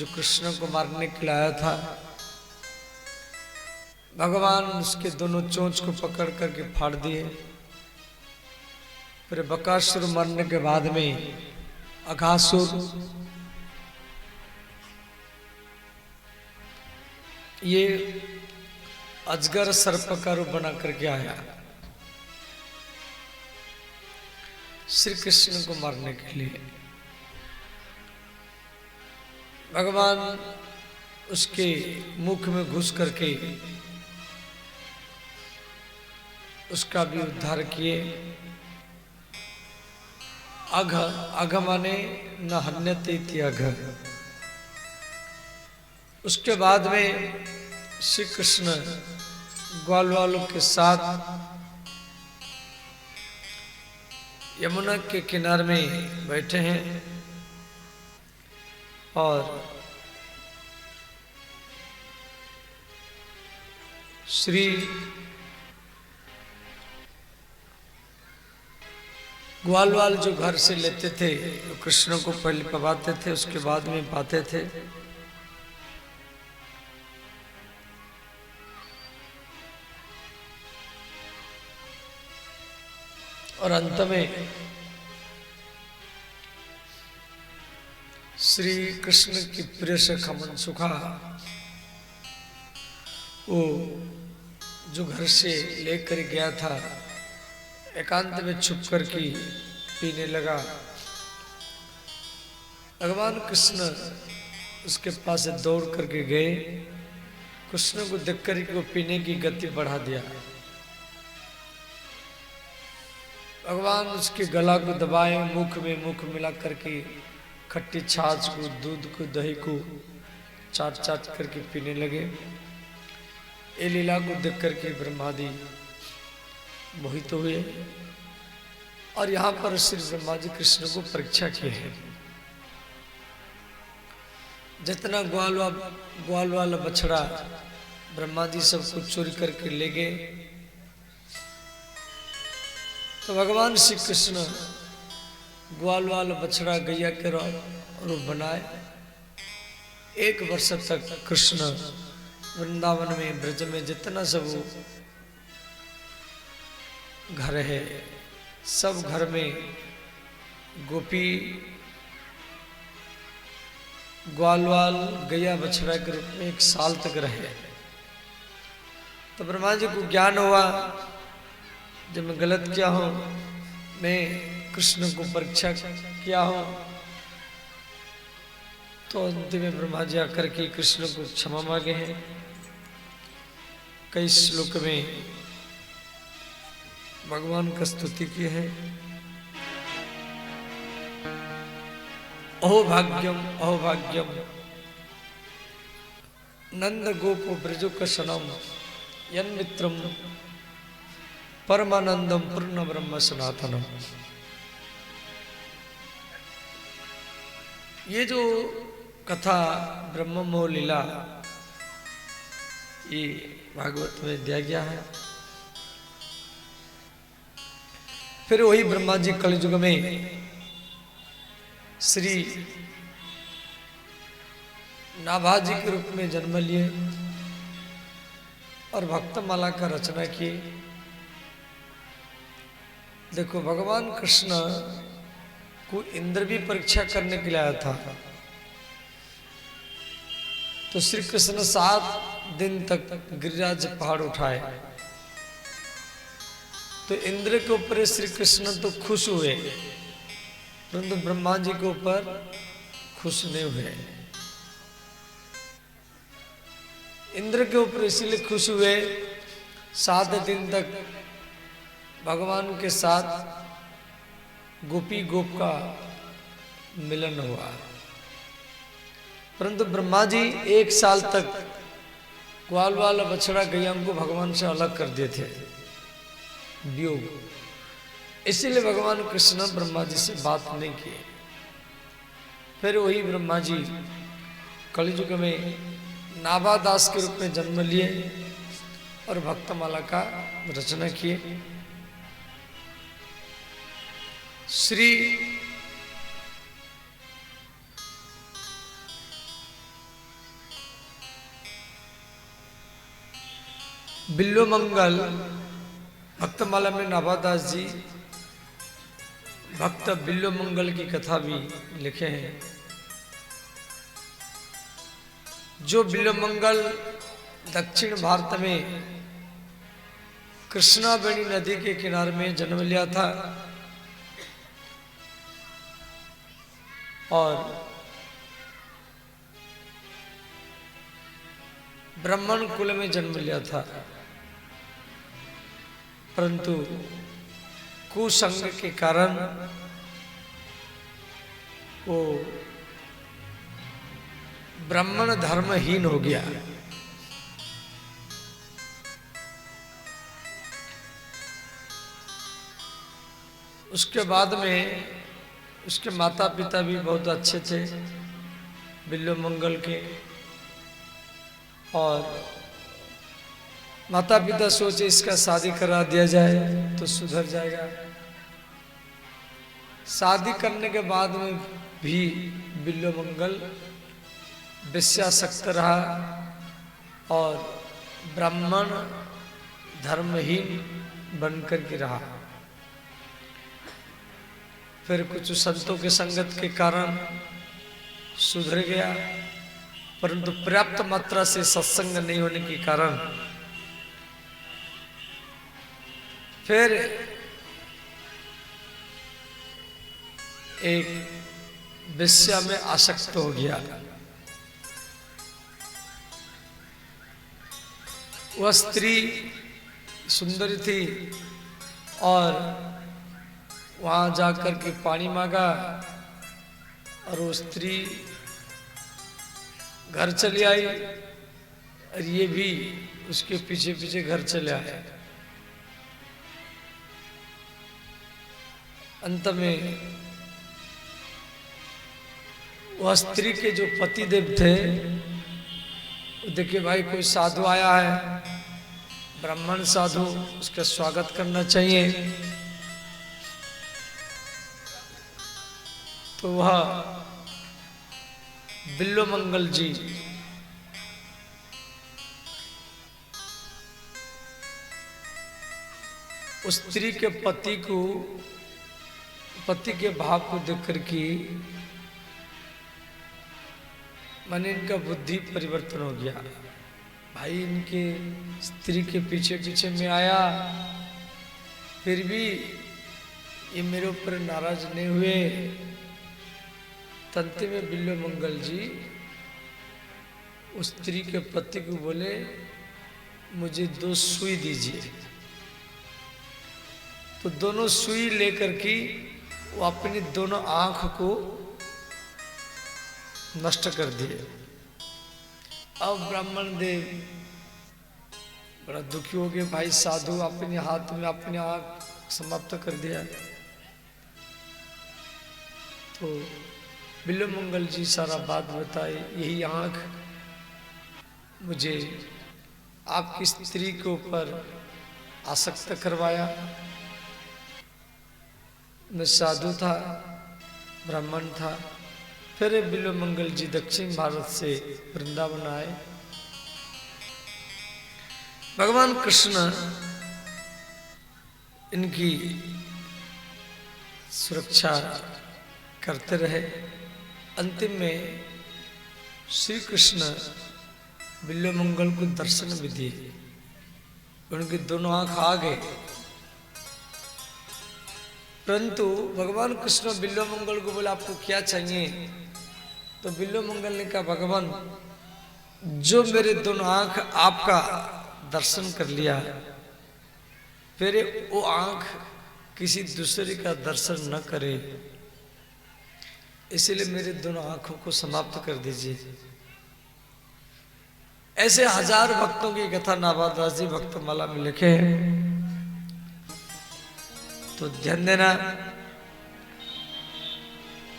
जो कृष्ण को मारने के लिए आया था, भगवान उसके दोनों चोंच को पकड़ करके फाड़ दिए। फिर बकासुर मरने के बाद में अघासुर ये अजगर सर्प का रूप बना करके आया श्री कृष्ण को मारने के लिए। भगवान उसके मुख में घुस करके उसका भी उद्धार किए। अघ अघ माने न हन्यते इति अघ। उसके बाद में श्री कृष्ण ग्वाल वालों के साथ यमुना के किनारे में बैठे हैं और श्री ग्वालवाल जो घर से लेते थे, कृष्ण को पहले पवाते थे, उसके बाद में पाते थे। और अंत में श्री कृष्ण की प्रिय सखा मनसुखा वो जो घर से लेकर गया था, एकांत में छुप कर के पीने लगा। भगवान कृष्ण उसके पास से दौड़ करके गए। कृष्ण को देख कर के वो पीने की गति बढ़ा दिया। भगवान उसके गला को दबाए, मुख में मुख मिला करके खट्टी छाछ को, दूध को, दही को चाट चाट करके पीने लगे। ये लीला को देख करके ब्रह्मादि मोहित हुए और यहाँ पर श्री ब्रह्मा जी कृष्ण को परीक्षा किए हैं। जितना ग्वाल वाला बछड़ा ब्रह्मा जी सबको चोरी करके ले गए, तो भगवान श्री कृष्ण ग्वाल वाला बछड़ा गैया के रूप बनाए। 1 वर्ष तक कृष्ण वृंदावन में, ब्रज में जितना सब घर है, सब घर में गोपी ग्वालवाल गैया बछड़ा के रूप में 1 साल तक रहे। तो ब्रह्मा जी को ज्ञान हुआ जब मैं गलत किया हूं, मैं कृष्ण को परीक्षा किया हूं। तो अंतिम में ब्रह्मा जी आकर के कृष्ण को क्षमा मांगे हैं। कई श्लोक में भगवान का स्तुति की है। अहो भाग्यम अहो भाग्यम नंद गोपो ब्रजोकशनम यन मित्रम परमानंदम पूर्ण ब्रह्म सनातनम। ये जो कथा ब्रह्म मोह लीला ये भागवत में दिया गया है। फिर वही ब्रह्मा जी कलयुग में श्री नाभाजी के रूप में जन्म लिए और भक्तमाला का रचना किए। देखो भगवान कृष्ण को इंद्र भी परीक्षा करने के लिए आया था। तो श्री कृष्ण 7 दिन तक गिरिराज पहाड़ उठाए। तो इंद्र के ऊपर श्री कृष्ण तो खुश हुए, परंतु ब्रह्मा जी के ऊपर खुश नहीं हुए। इंद्र के ऊपर इसीलिए खुश हुए, 7 दिन तक भगवान के साथ गोपी गोप का मिलन हुआ। परंतु ब्रह्मा जी 1 साल तक ग्वाल वाला बछड़ा गैया को भगवान से अलग कर दिए थे, वियोग। इसीलिए भगवान कृष्ण ब्रह्मा जी से बात नहीं किए। फिर वही ब्रह्मा जी कलियुग में नाभा दास के रूप में जन्म लिए और भक्तमाला का रचना किए। श्री बिल्लो मंगल भक्तमाला में नाभादास जी भक्त बिल्लो मंगल की कथा भी लिखे हैं। जो बिल्लो मंगल दक्षिण भारत में कृष्णावेणी नदी के किनारे में जन्म लिया था और ब्राह्मण कुल में जन्म लिया था, परंतु कुसंग के कारण वो ब्राह्मण धर्महीन हो गया। उसके बाद में उसके माता पिता भी बहुत अच्छे थे बिल्लो मंगल के, और माता पिता सोचे इसका शादी करा दिया जाए तो सुधर जाएगा। शादी करने के बाद में भी बिल्लो मंगल वेश्यासक्त रहा और ब्राह्मण धर्महीन बनकर के रहा। फिर कुछ संतों के संगत के कारण सुधर गया, परंतु पर्याप्त मात्रा से सत्संग नहीं होने के कारण फिर एक वेश्या में आसक्त हो गया। वह स्त्री सुंदरी थी और वहां जाकर के पानी मांगा और वो स्त्री घर चली आई और ये भी उसके पीछे पीछे घर चले आए। अंत में वह स्त्री के जो पतिदेव थे, देखिए भाई कोई साधु आया है, ब्राह्मण साधु, उसका स्वागत करना चाहिए। तो वह बिल्लो मंगल जी उस स्त्री के पति के भाव को देखकर के माने इनका बुद्धि परिवर्तन हो गया। भाई इनके स्त्री के पीछे पीछे में आया, फिर भी ये मेरे ऊपर नाराज नहीं हुए। तंते में बिल्लो मंगल जी उस स्त्री के पति को बोले, मुझे 2 सुई दीजिए। तो दोनों सुई लेकर के वो अपनी दोनों आंख को नष्ट कर दिए। अब ब्राह्मण देव बड़ा दुखी हो गए, भाई साधु अपने हाथ में अपनी आंख समाप्त कर दिया। तो बिल्लो मंगल जी सारा बात बताए, यही आंख मुझे आपकी स्त्री के ऊपर आसक्त करवाया। मैं साधु था, ब्राह्मण था। फिर बिल्लो मंगल जी दक्षिण भारत से वृंदावन आए। भगवान कृष्ण इनकी सुरक्षा करते रहे। अंतिम में श्री कृष्ण बिल्लो मंगल को दर्शन भी दिए, उनकी दोनों आंख आ गए। परंतु भगवान कृष्ण बिल्लो मंगल को बोला आपको क्या चाहिए? तो बिल्लो मंगल ने कहा भगवान जो मेरे दोनों आंख आपका दर्शन कर लिया, फिर वो आंख किसी दूसरे का दर्शन न करे, इसलिए मेरे दोनों आंखों को समाप्त कर दीजिए। ऐसे 1000 भक्तों की कथा नाभादास जी भक्तमाला में लिखे हैं। तो ध्यान देना,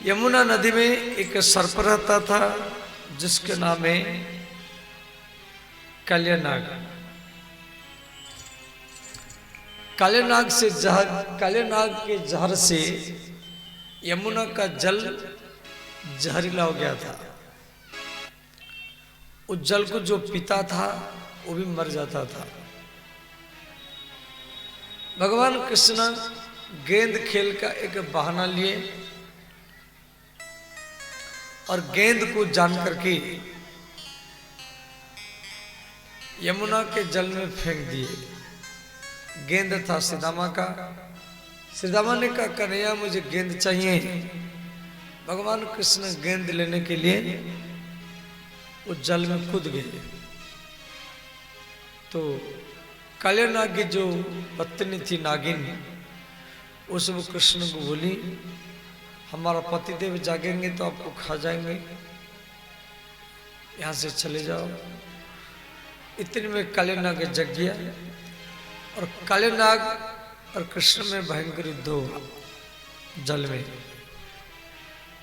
यमुना नदी में एक सर्प रहता था जिसके नाम है कालियानाग। कालियानाग के जहर से यमुना का जल जहरीला हो गया था। उस जल को जो पीता था वो भी मर जाता था। भगवान कृष्ण गेंद खेल का एक बहाना लिए और गेंद को जान करके यमुना के जल में फेंक दिए। गेंद था सुदामा का। सुदामा ने कहा कन्हैया मुझे गेंद चाहिए। भगवान कृष्ण गेंद लेने के लिए वो जल में कूद गए। तो काले नाग की जो पत्नी थी नागिन, उस वो कृष्ण को बोली हमारा पतिदेव जागेंगे तो आपको खा जाएंगे, यहाँ से चले जाओ। इतने में काले नाग जग गया और काले नाग और कृष्ण में भयंकर युद्ध हुआ जल में।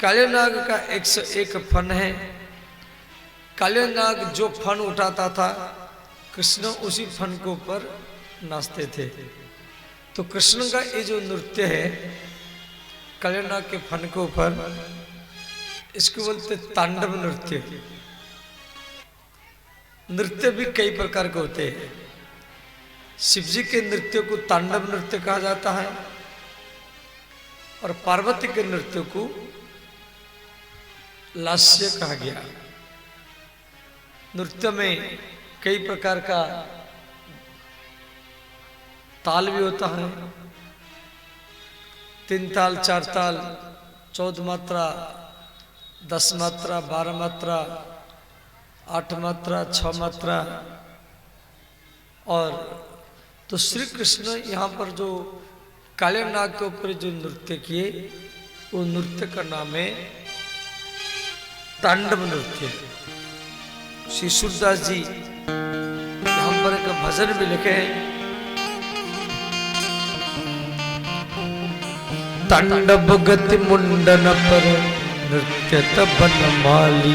काले नाग का 101 फन है। काले नाग जो फन उठाता था कृष्ण उसी फन के ऊपर नाचते थे। तो कृष्ण का ये जो नृत्य है काले नाग के फन के ऊपर, इसको बोलते तांडव नृत्य। नृत्य भी कई प्रकार के होते हैं। शिव जी के नृत्य को तांडव नृत्य कहा जाता है और पार्वती के नृत्य को लास्य कहा गया। नृत्य में कई प्रकार का ताल भी होता है। 3 ताल, 4 ताल, 14 मात्रा, 10 मात्रा, 12 मात्रा, 8 मात्रा, 6 मात्रा। और तो श्री कृष्ण यहाँ पर जो काले नाग के ऊपर जो नृत्य किए वो नृत्य का नाम है तांडव नृत्य। श्री सूरदास जी यहाँ पर एक भजन भी लिखे हैं। तांडव गति मुंडन पर नृत्य बनमाली,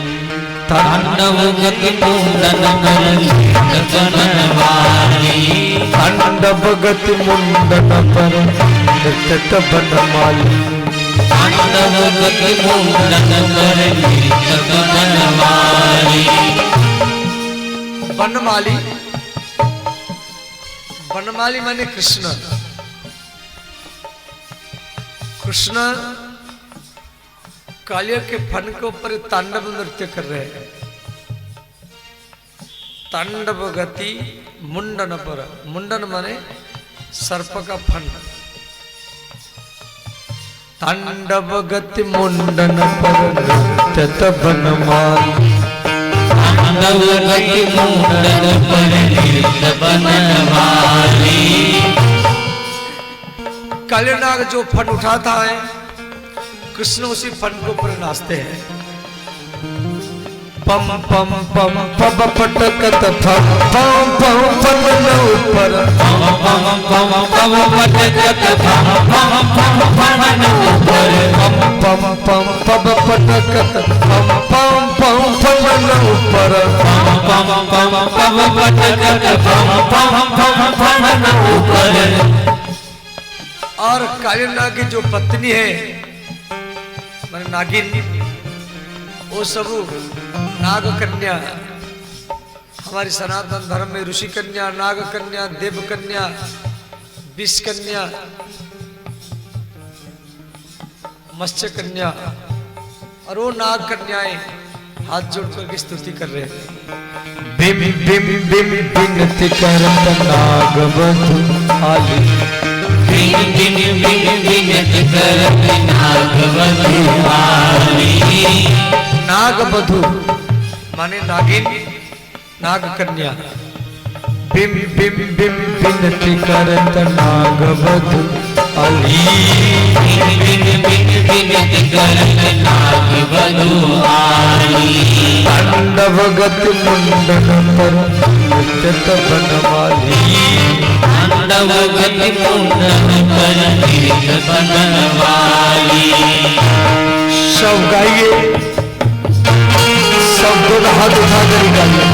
तांडव गति मुंडन पर नृत्य बनमाली, तांडव गति मुंडन पर नृत्य बनमाली, तांडव गति मुंडन पर नृत्य बनमाली। बनमाली, बनमाली माने कृष्ण। कृष्ण कालिया के फन के ऊपर तांडव नृत्य कर रहे हैं। तांडव गति मुंडन पर, मुंडन माने सर्प का फन। तांडव गति मुंडन पर नृत्य बनमाली, तांडव गति मुंडन पर नृत्य बनमाली। काले नाग जो फन उठाता है कृष्ण उसी फन के ऊपर नाचते हैं। पम पम पम पम पटकत फम पम पम पम ऊपर, पम पम पम पम पटकत फम पम पम पम ऊपर, पम पम पम पम पटकत फम पम पम पम ऊपर, पम पम पम पटकत फम पम पम ऊपर। और काले नाग की जो पत्नी है माने नागिन, वो सब नाग कन्या। हमारी सनातन धर्म में ऋषि कन्या, नाग कन्या, देव कन्या, विष कन्या, मत्स्य कन्या, और वो नाग कन्याएं हाथ जोड़ करके स्तुति कर रहे हैं। बिम बिम बिम बिनती करत नाग बधु आली, बिन बिन बिन बिनती करत नाग बधु आली। नाग बधु माने नागिन, नाग कन्या। बिम बिम बिम बिनती करत नाग बधु आली, बिन बिन बिन बिनती करत नाग बधु आली। तांडव गति मुंडन पर नृत्य बनमाली, तांडव गति मुंडन पर नृत्य बनमाली। सब गाइए, सब दोनों हाथ उठा कर गाइए।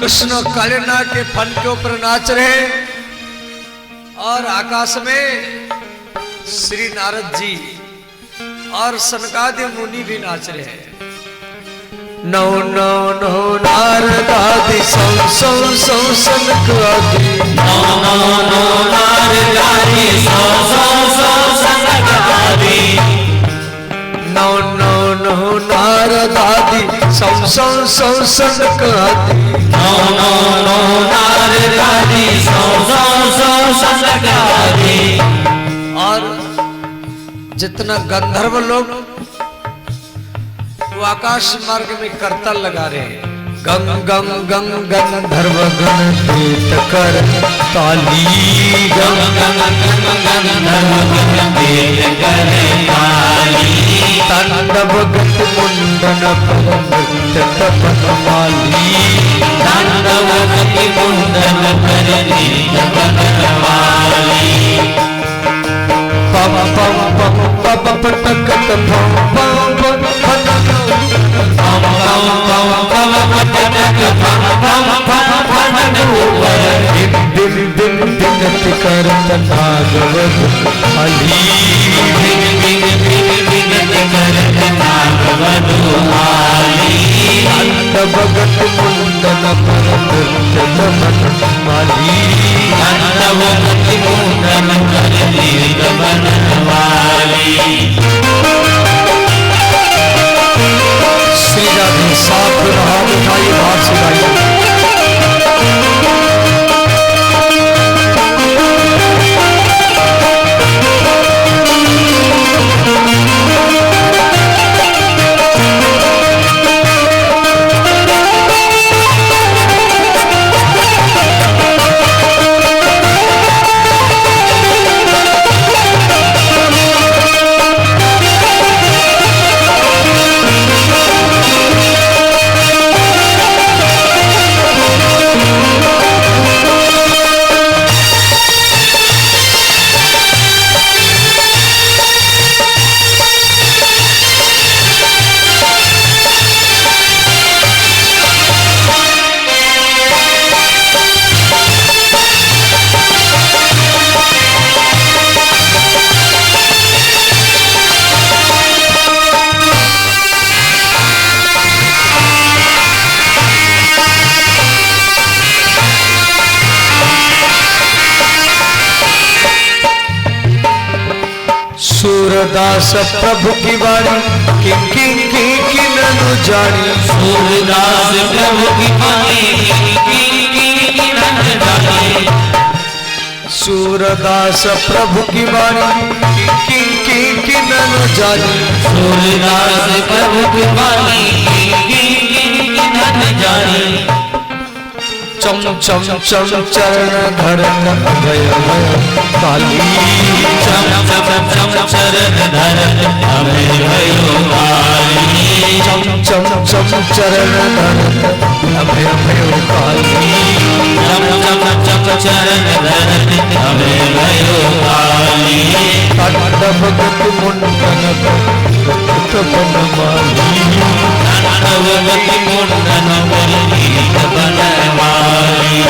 कृष्ण काले नाग के फन के ऊपर नाच रहे और आकाश में श्री नारद जी और सनकादि मुनि भी नाच रहे हैं। नौ नौ नौ नारद आदि सौ सौ सौ सनकादि, नौ नौ नौ नारद आदि सौ सौ सौ सनकादि, नौ नौ नौ नारद आदि सौ सौ सौ सनकादि, नौ नौ नौ नारद आदि सौ सौ सौ सनकादि। और जितना गंधर्व लोग वो आकाश मार्ग में करतल लगा रहे हैं। गंग गंग गंग गंधर्व गण देत कर ताली, गंग गंग गंग गंधर्व गण देत कर ताली, तांडव गत मुंडन पर नृत्य तपन माली, तांडव गति मुंडन पर नृत्य तपन माली। पम पम पम पम पटकत पम पम पम पम पम पम पम पटक पम पम पम पटक दिन दिन दिन दिनत करत नागवत अली, दिन दिन दिन दिन करत नागवत आली, तांडव गत मुंडन पर नृत्य तपन माली, तांडव गति मुंडन पर नृत्य तपन माली। श्री राधे साथ हाथ उठाइए, हाथ सिलाइए। सूरदास प्रभु की वाणी कि ननु जानी, सूरदास प्रभु की वाणी ननु जानी, सूरदास प्रभु की वाणी कि ननु जानी, सूरदास प्रभु की वाणी ननु जानी। चम चम चम चरण धरन अभय भय काली, चम चम चम चरण धरन अभय भयो काली, चम चम चम चरण धरन अभय भय काली, चम चम चम चरण धरन अभय भयो काली, तांडव गति मुंडन तपन माली, तांडव गति मुंडन पर तपन माली।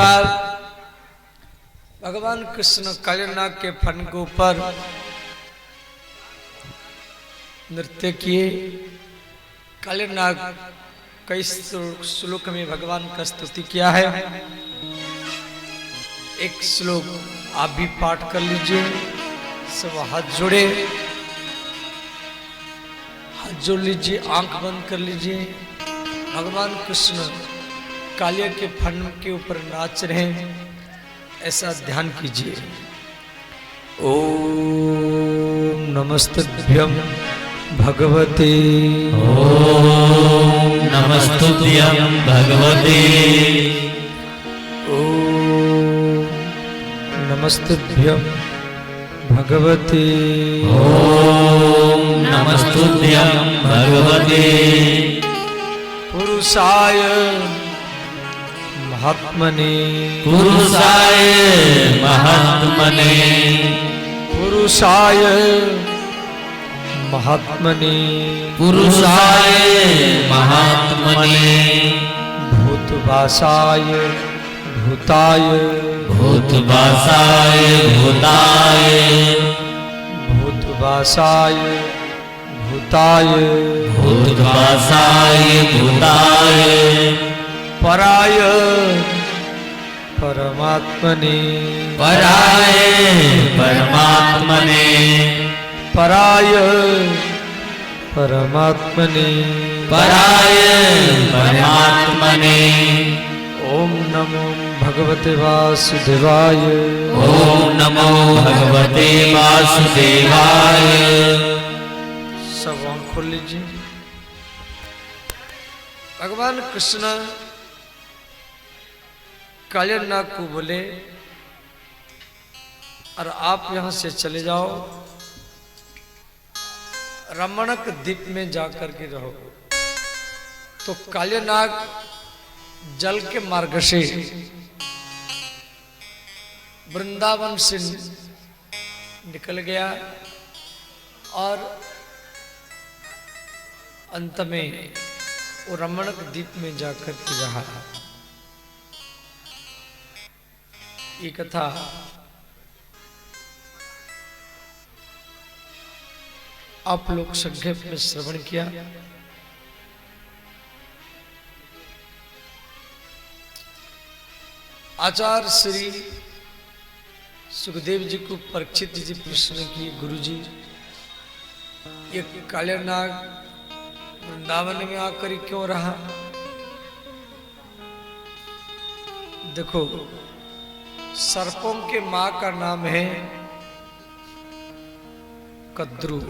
प्रकार भगवान कृष्ण कालीनाग के फन के ऊपर नृत्य किए। कालीनाग कई श्लोक में भगवान का स्तुति किया है। एक श्लोक आप भी पाठ कर लीजिए। सब हाथ जोड़े, हाथ जोड़ लीजिए, आंख बंद कर लीजिए। भगवान कृष्ण कालिया के फन के ऊपर नाच रहे हैं, ऐसा ध्यान कीजिए। ओम नमस्तभ्यं भगवते, ओम नमस्तुभ्यं भगवते, ओम नमस्तभ्यं भगवते, ओम नमस्तुभ्यं भगवते, पुरुषाय महात्मने, पुरुषाय महात्मने, पुरुषाय महात्मने, पुरुषाय महात्मने, भूतवासाय भूताय, भूतवासाय भूताय, भूतवासाय भूताय, भूतवासाय भूताय, पराय परमात्मने, पराय परमात्मने, पराय परमात्मने, पराय परमात्मने। ओम नमो भगवते वासुदेवाय, ओम नमो भगवते वासुदेवाय। सब आँख खोल लीजिए। भगवान कृष्ण कालीनाग को बोले, और आप यहां से चले जाओ, रमणक द्वीप में जाकर के रहो। तो कालीनाग जल के मार्ग से वृंदावन से निकल गया और अंत में वो रमणक द्वीप में जाकर के रहा। ये कथा आप लोग संक्षेप में श्रवण किया। आचार्य श्री सुखदेव जी को परीक्षित जी प्रश्न किए, गुरु जी ये कालीनाग वृंदावन में आकर क्यों रहा? देखो, सर्पों के मां का नाम है कद्रू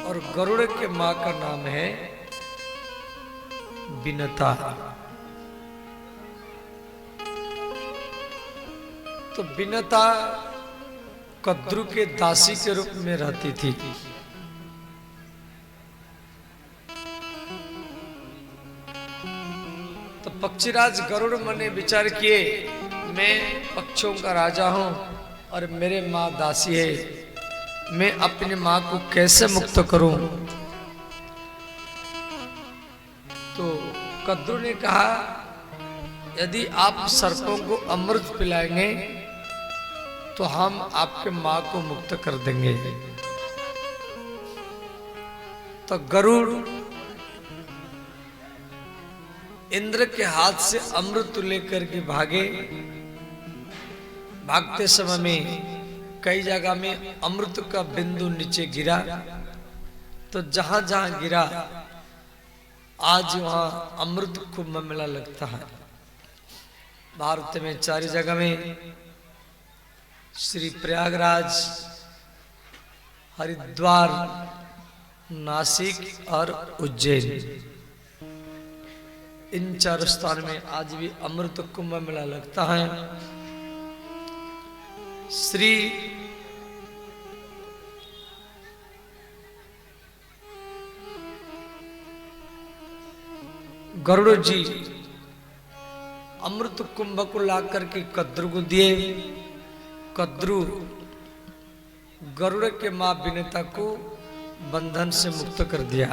और गरुड़ के मां का नाम है बिनता। तो बिनता कद्रू के दासी के रूप में रहती थी। तो पक्षीराज गरुड़ मन ने विचार किए, मैं पक्षियों का राजा हूं और मेरे मां दासी है, मैं अपनी मां को कैसे मुक्त करूं? तो कद्रू ने कहा, यदि आप सर्पों को अमृत पिलाएंगे तो हम आपके मां को मुक्त कर देंगे। तो गरुड़ इंद्र के हाथ से अमृत लेकर के भागे। भागते समय में कई जगह में अमृत का बिंदु नीचे गिरा। तो जहां जहां गिरा आज वहां अमृत कुंभ मेला लगता है। भारत में 4 जगह में, श्री प्रयागराज, हरिद्वार, नासिक और उज्जैन, इन 4 स्थान में आज भी अमृत कुंभ मेला लगता है। श्री गरुड़ जी अमृत कुंभ को लाकर के कद्रू को दिए। कद्रू गरुड़ के मां बिनता को बंधन से मुक्त कर दिया।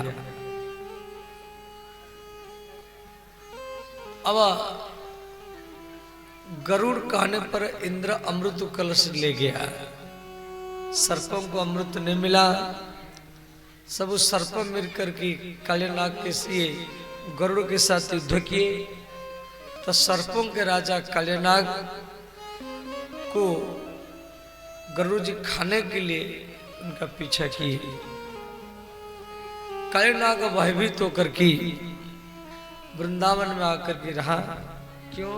अब गरुड़ कहने पर इंद्र अमृत कलश ले गया। सर्पों को अमृत नहीं मिला। सब उस सर्प मिलकर के काले नाग के लिए गरुड़ के साथ युद्ध किए। तो सर्पों के राजा काले नाग को गरुड़ जी खाने के लिए उनका पीछा किए। काले नाग भयभीत होकर के वृंदावन में आकर के रहा। क्यों?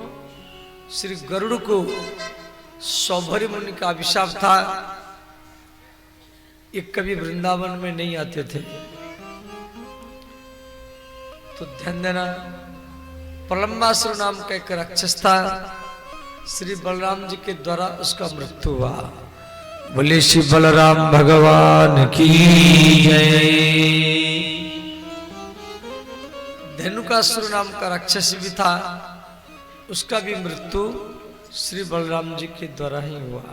श्री गरुड़ को सौभरी मुनि का अभिशाप था, ये कभी वृंदावन में नहीं आते थे। तो ध्यान देना, प्रलंबासुर नाम का एक राक्षस था, श्री बलराम जी के द्वारा उसका मृत्यु हुआ। बोले श्री बलराम भगवान की जय। धेनुकासुर नाम का राक्षस भी था, उसका भी मृत्यु श्री बलराम जी के द्वारा ही हुआ।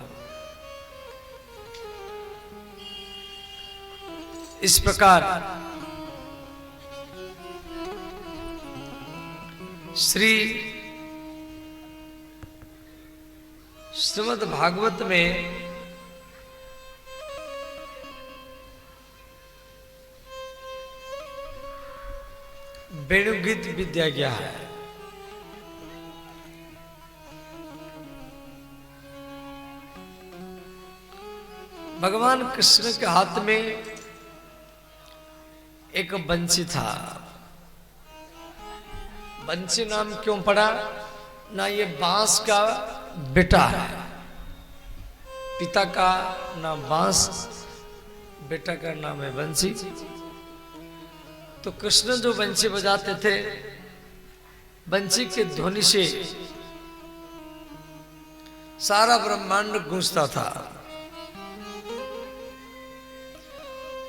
इस प्रकार श्रीमद् भागवत में वेणुगीत भी दिया गया है। भगवान कृष्ण के हाथ में एक बंसी था। बंसी नाम क्यों पड़ा? ना ये बांस का बेटा है, पिता का नाम बांस, बेटा का नाम है बंसी। तो कृष्ण जो बंसी बजाते थे, बंसी के ध्वनि से सारा ब्रह्मांड गूंजता था।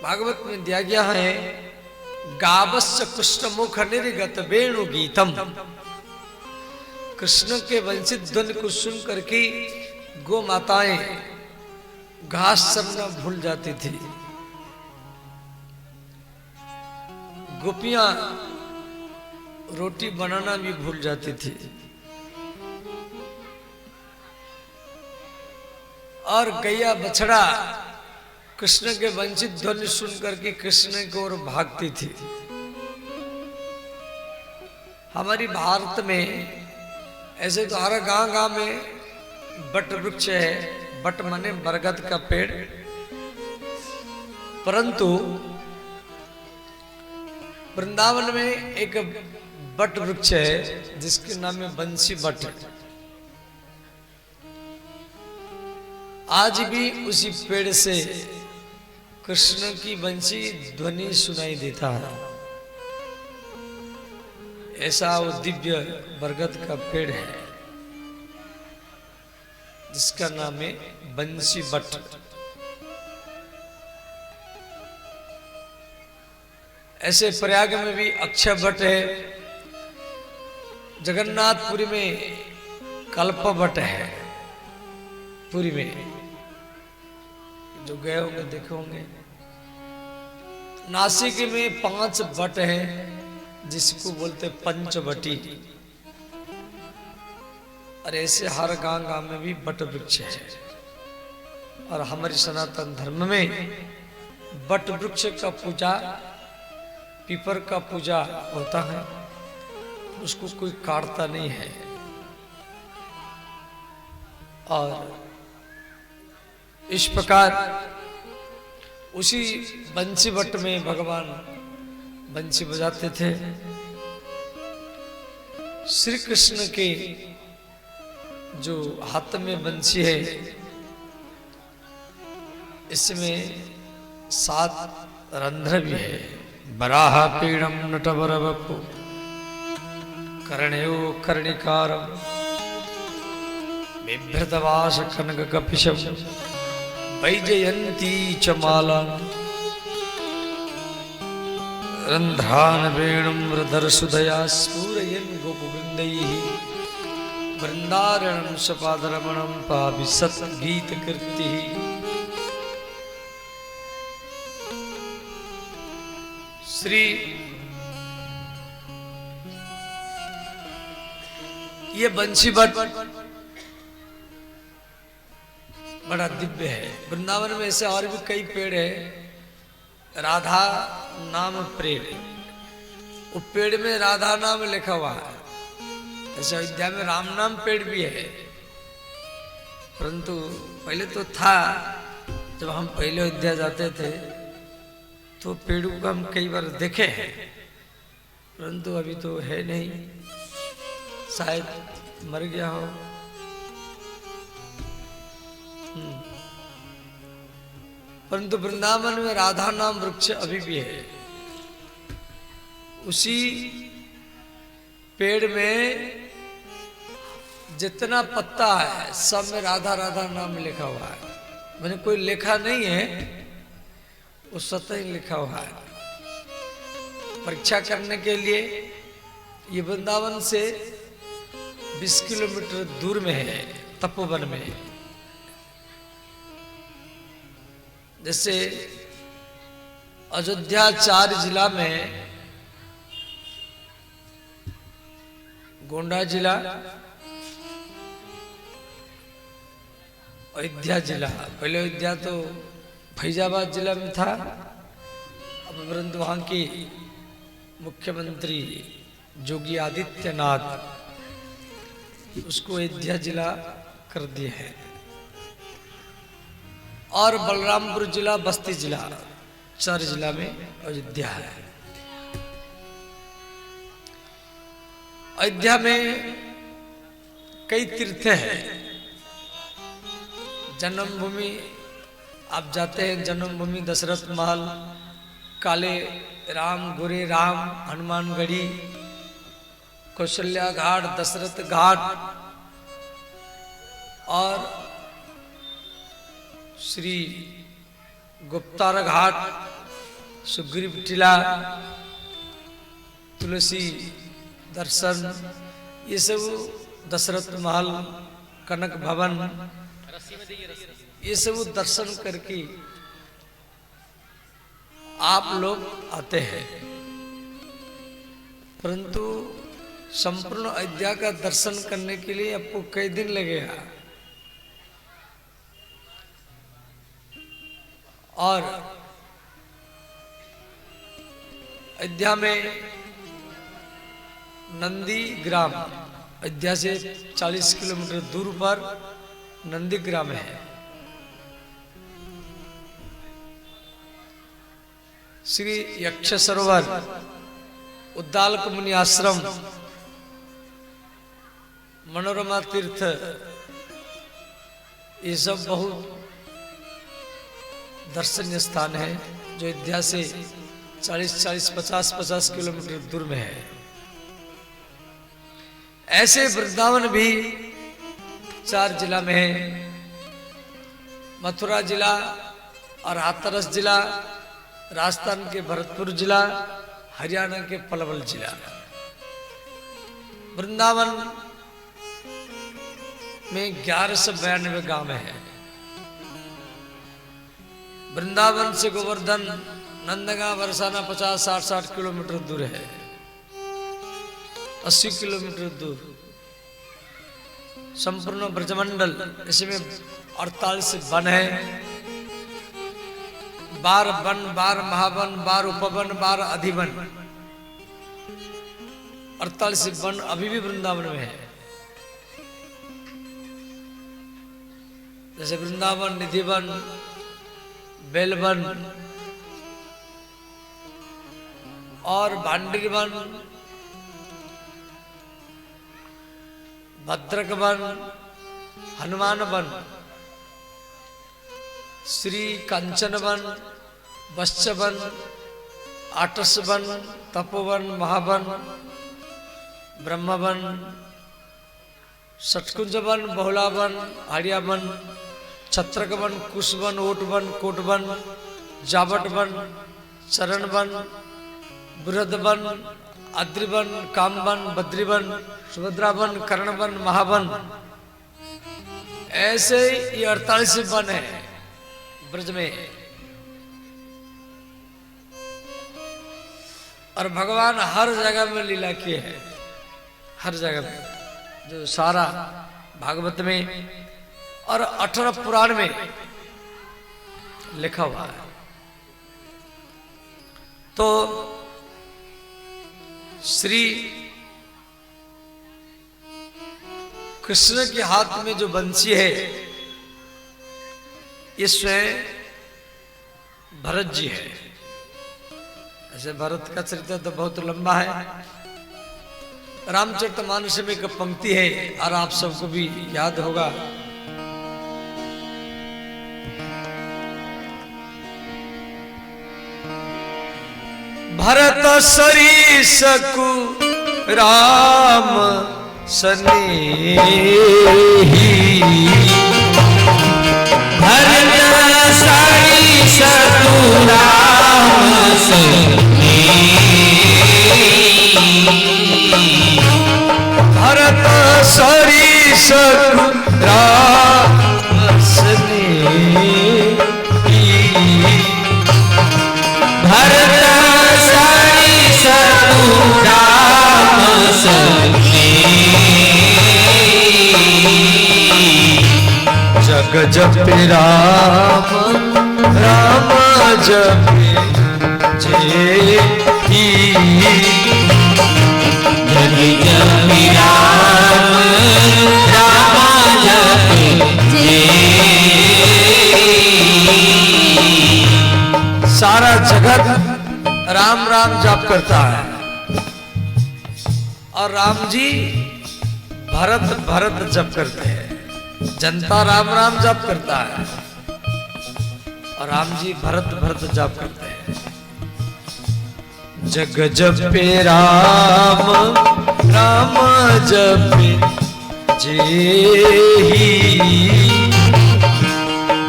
भागवत में दिया गया है, गावस्य कृष्ण मुख निर्गत वेणु गीतम। कृष्ण के वंशित ध्वनि को सुन करके गो माताएं घास चरना भूल जाती थी। गोपियां रोटी बनाना भी भूल जाती थी। और गैया बछड़ा कृष्ण के वंचित ध्वनि सुन करके कृष्ण की ओर भागती थी। हमारी भारत में ऐसे तो हर गांव गांव में बट वृक्ष है। बट माने बरगद का पेड़। परंतु वृंदावन में एक बट वृक्ष है जिसके नाम है बंसी बट। आज भी उसी पेड़ से कृष्ण की बंसी ध्वनि सुनाई देता है। ऐसा वो दिव्य बरगद का पेड़ है जिसका नाम है बंसी बट। ऐसे प्रयाग में भी अक्षय बट है। जगन्नाथपुरी में कल्प बट है। पुरी में जो गए होंगे देखे होंगे। नासिक में 5 बट हैं जिसको बोलते पंचवटी। और ऐसे हर गांव गांव में भी बट वृक्ष है। और हमारी सनातन धर्म में बट वृक्ष का पूजा, पीपर का पूजा होता है। उसको कोई काटता नहीं है। और इस प्रकार उसी बंसी बट में भगवान बंसी बजाते थे। श्री कृष्ण के जो हाथ में बंसी है, इसमें 7 रंध्र भी है। बराह पीड़म नटवर वपु कर्णयो कर्णिकारम बिभ्रतवास कनक कपिशम वैजयंती च माला रंध्रान वेणुं मृदर्सुदया स्फूरयन् गोपवृन्दैः वृन्दारणं सपादरमणं पापि सत्गीतकीर्तिः। श्री ये बंसी बट बड़ा दिव्य है। वृंदावन में ऐसे और भी कई पेड़ है, राधा नाम पेड़, वो पेड़ में राधा नाम लिखा हुआ है। ऐसे अयोध्या में राम नाम पेड़ भी है, परंतु पहले तो था, जब हम पहले अयोध्या जाते थे तो पेड़ों को हम कई बार देखे हैं, परंतु अभी तो है नहीं, शायद मर गया हो। परंतु वृंदावन में राधा नाम वृक्ष अभी भी है। उसी पेड़ में जितना पत्ता है सब में राधा राधा नाम लिखा हुआ है। मैंने कोई लिखा नहीं है, वो स्वतः ही लिखा हुआ है। परीक्षा करने के लिए ये वृंदावन से 20 किलोमीटर दूर में है, तपोवन में। जैसे अयोध्या 4 जिला में, गोंडा जिला, अयोध्या जिला, पहले अयोध्या तो फैजाबाद जिला में था, अब परंतु वहाँ की मुख्यमंत्री योगी आदित्यनाथ उसको अयोध्या जिला कर दिया है। और बलरामपुर जिला, बस्ती जिला, 4 जिला में अयोध्या है। अयोध्या में कई तीर्थ हैं। जन्मभूमि आप जाते हैं, जन्मभूमि दशरथ महल, काले राम, गोरे राम, हनुमानगढ़ी, कौशल्या घाट, दशरथ घाट और श्री गुप्तार घाट, सुग्रीव टीला, तुलसी दर्शन, ये सब दशरथ महल, कनक भवन, ये सब दर्शन करके आप लोग आते हैं। परंतु संपूर्ण अयोध्या का दर्शन करने के लिए आपको कई दिन लगेगा। और अयोध्या में नंदी ग्राम, अयोध्या से 40 किलोमीटर दूर पर नंदी ग्राम है। श्री यक्ष सरोवर, उद्दालक मुनि आश्रम, मनोरमा तीर्थ, ये सब बहुत दर्शनीय स्थान है जो अयोध्या से 40-40, 50-50 किलोमीटर दूर में है। ऐसे वृंदावन भी 4 जिला में है। मथुरा जिला और हाथरस जिला, राजस्थान के भरतपुर जिला, हरियाणा के पलवल जिला। वृंदावन में 1192 गांव है। वृंदावन से गोवर्धन, नंदगांव, बरसाना 50-60 किलोमीटर दूर है, 80 किलोमीटर दूर। संपूर्ण ब्रजमंडल, इसमें 48 वन है, 12 वन, 12 महावन, 12 उपवन, 12 अधिवन, 48 वन अभी भी वृंदावन में है। जैसे वृंदावन, निधिवन, बेलवन और Bhandivan, Bhadrakvan, Hanumanvan, Shri Kanchanvan, Vashchvan, Atasvan, Tapovan, Mahavan, Brahmavan, Shatkunjvan, Bahulavan, Aryavan, Chhatrakvan, Kushvan, Otvan, Kotvan, Javatvan, Charanvan, Brihadvan, Adrivan, Kamvan, Badrivan, Subhadravan, Karnavan, Mahavan, ऐसे ये 48 वन है ब्रज में। और भगवान हर जगह में लीला किए है, हर जगह में, जो सारा भागवत में और 18 पुराण में लिखा हुआ है। तो श्री कृष्ण के हाथ में जो बंसी है ये स्वयं भरत जी है। ऐसे भरत का चरित्र तो बहुत लंबा है, रामचरितमानस में एक पंक्ति है और आप सबको भी याद होगा। भरत सरीस कु राम सनेही, भरत सरीस कु राम सनेही, भरत सरीस कु राम सनेही, भरत सरीस कु राम सनेही, जग जपे राम राम जपे जेही, जग जपे राम राम जपे जेही। सारा जगत राम राम जाप करता है और राम जी भरत भरत जप करते हैं। जनता राम राम जाप करता है और राम जी भरत भरत जाप करते हैं। जग जपे राम राम जपे जेही,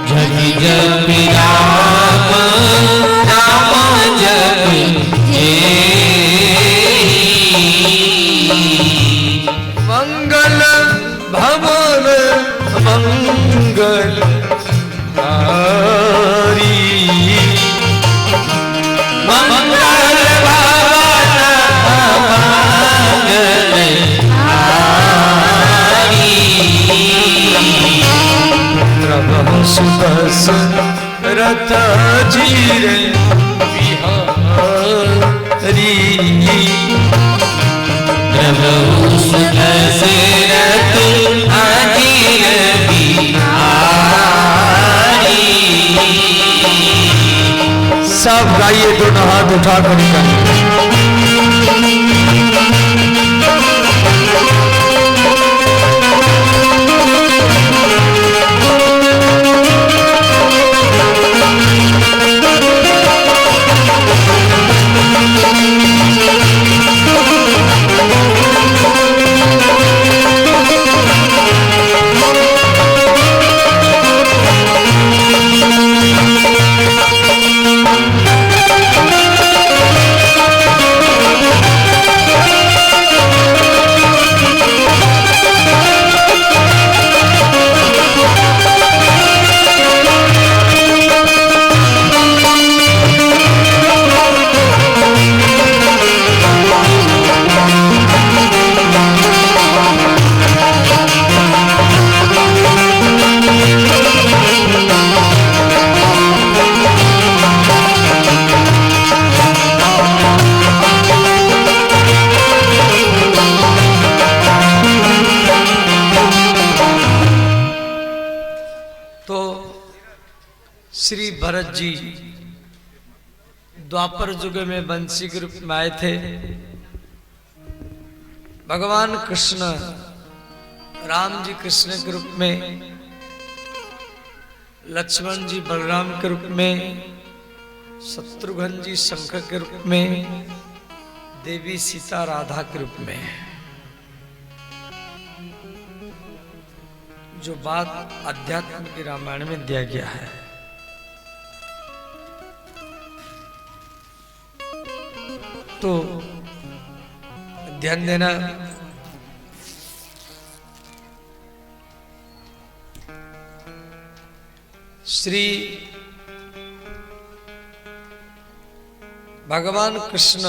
जग जपे राम राम जपे जेही, मंगल भवन मंगल हारी, मंगल भवन मंगल हारी, प्रभु सुदस रथ जीरे बिहारी, प्रभु दशरथ अजीर बिहारी। सब गाइए, दोनों हाथ उठा कर श्री भरत जी द्वापर युग में वंशी के रूप में आए थे। भगवान कृष्ण राम जी कृष्ण के रूप में, लक्ष्मण जी बलराम के रूप में, शत्रुघ्न जी शंख के रूप में, देवी सीता राधा के रूप में। जो बात अध्यात्म के रामायण में दिया गया है, तो ध्यान देना। श्री भगवान कृष्ण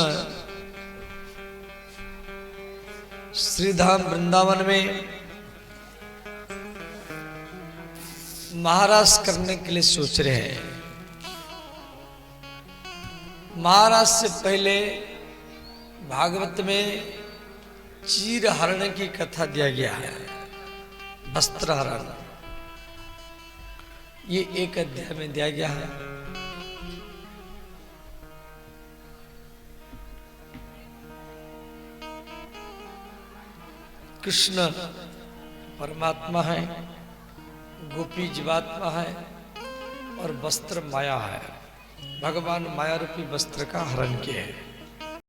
श्रीधाम वृंदावन में महाराज करने के लिए सोच रहे हैं। महाराज से पहले भागवत में चीर हरण की कथा दिया गया है, वस्त्र हरण, ये एक अध्याय में दिया गया है। कृष्ण परमात्मा है, गोपी जीवात्मा है और वस्त्र माया है। भगवान माया रूपी वस्त्र का हरण किया है।